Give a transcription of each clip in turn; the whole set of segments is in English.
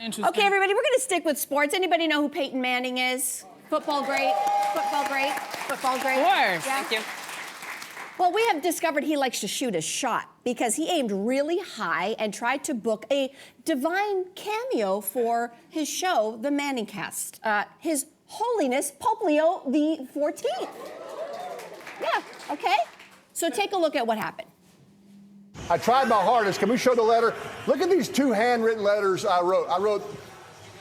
Interesting. Okay, everybody, we're going to stick with sports. Anybody know who Peyton Manning is? Football great, football great, football great. Of course. Yeah. Thank you. Well, we have discovered he likes to shoot a shot because he aimed really high and tried to book a divine cameo for his show, The Manning Cast. His Holiness Pope Leo the 14th. Yeah, okay? So take a look at what happened. I tried my hardest. Can we show the letter? Look at these two handwritten letters I wrote. I wrote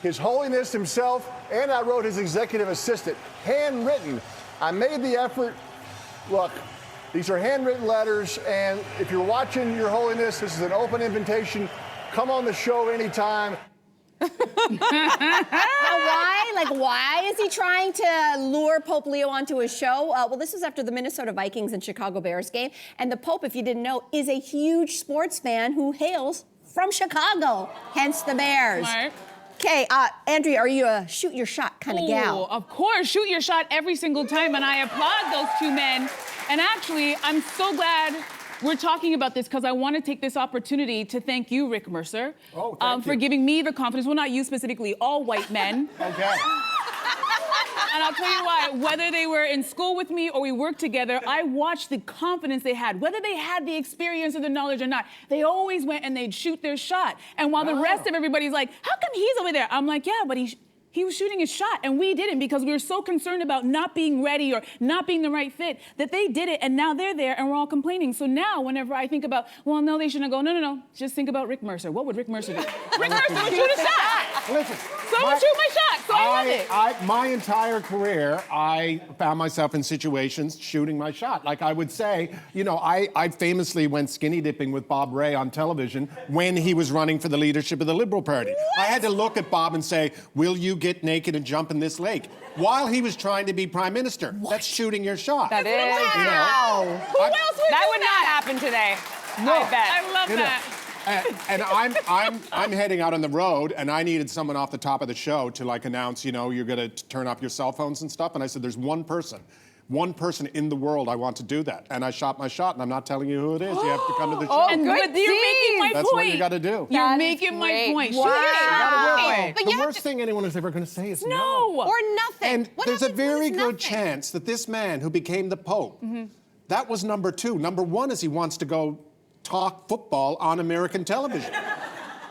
His Holiness himself, and I wrote his executive assistant. Handwritten. I made the effort. Look, these are handwritten letters, and if you're watching, Your Holiness, this is an open invitation. Come on the show anytime. Now, why? Like, why is he trying to lure Pope Leo onto his show? Well, this was after the Minnesota Vikings and Chicago Bears game. And the Pope, if you didn't know, is a huge sports fan who hails from Chicago, hence the Bears. Smart. Okay, Andrea, are you a shoot your shot kind of gal? Of course, shoot your shot every single time, and I applaud those two men. And actually, I'm so glad we're talking about this because I want to take this opportunity to thank you, Rick Mercer, for giving me the confidence. Well, not you specifically, all white men. Okay. And I'll tell you why. Whether they were in school with me or we worked together, I watched the confidence they had. Whether they had the experience or the knowledge or not, they always went and they'd shoot their shot. And while the rest of everybody's like, how come he's over there? I'm like, yeah, but he was shooting his shot, and we didn't because we were so concerned about not being ready or not being the right fit that they did it, and now they're there, and we're all complaining. So now, whenever I think about, well, no, they shouldn't go, no, just think about Rick Mercer. What would Rick Mercer do? Rick Mercer would shoot a shot. Listen. So I would shoot my shot, so I love it. My entire career, I found myself in situations shooting my shot. Like I would say, you know, I famously went skinny dipping with Bob Ray on television when he was running for the leadership of the Liberal Party. What? I had to look at Bob and say, will you get naked and jump in this lake? While he was trying to be prime minister. What? That's shooting your shot. That is. You know, Who else would that do would that? not happen today. No. I bet. I love that. And I'm heading out on the road, and I needed someone off the top of the show to like announce, you know, you're gonna turn off your cell phones and stuff. And I said, there's one person in the world I want to do that. And I shot my shot, and I'm not telling you who it is. You have to come to the show. And good you're making my That's point. what you got to do. You're That is making my great. point. Wow. Shoot it. You gotta do it. But The you have worst thing anyone is ever going to say is No. Or nothing. And What there's a happens when very it's good nothing? chance that this man who became the Pope, that was number two. Number one is he wants to go talk football on American television.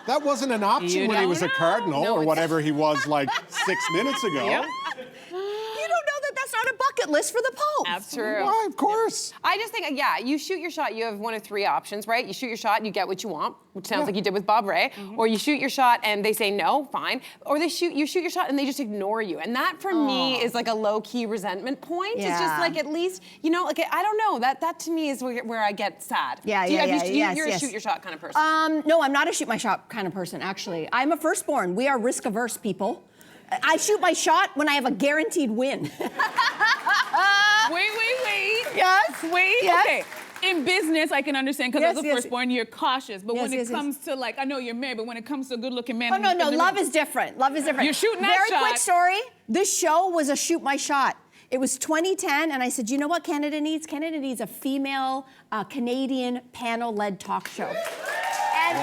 That wasn't an option You when he don't was a know. cardinal No, or it's- whatever he was like 6 minutes ago. Yep. You don't know that that's not a bucket list for the Pope. That's true. Why, of course. I just think, yeah, you shoot your shot, you have one of three options, right? You shoot your shot and you get what you want, which sounds like you did with Bob Ray. Or you shoot your shot and they say no, fine. Or you shoot your shot and they just ignore you. And that for me is like a low-key resentment point. It's Yeah. just like at least, you know, like I don't know, that to me is where I get sad. Yeah, Do you- yeah, have you- yeah, You're yes. a shoot your shot kind of person. No, I'm not a shoot my shot kind of person, actually. I'm a firstborn. We are risk-averse people. I shoot my shot when I have a guaranteed win. Wait. Yes. Wait. Yes. Okay. In business, I can understand because Yes, as a yes. firstborn, you're cautious. But Yes, when it yes, yes. comes to like, I know you're married, but when it comes to a good-looking man, Oh, no, in the love room- is different. Love is different. You're shooting that Very quick shot. story. This show was a shoot my shot. It was 2010, and I said, you know what Canada needs? Canada needs a female Canadian panel-led talk show. And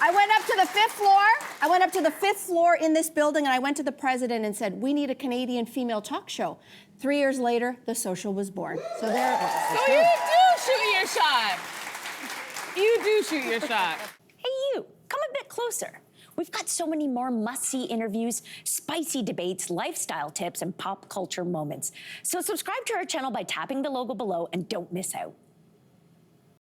I went up to the fifth floor. I went up to the fifth floor in this building, and I went to the president and said, we need a Canadian female talk show. 3 years later, The Social was born. So there it was. So you do shoot your shot. You do shoot your shot. Hey, you, come a bit closer. We've got so many more must-see interviews, spicy debates, lifestyle tips, and pop culture moments. So subscribe to our channel by tapping the logo below and don't miss out.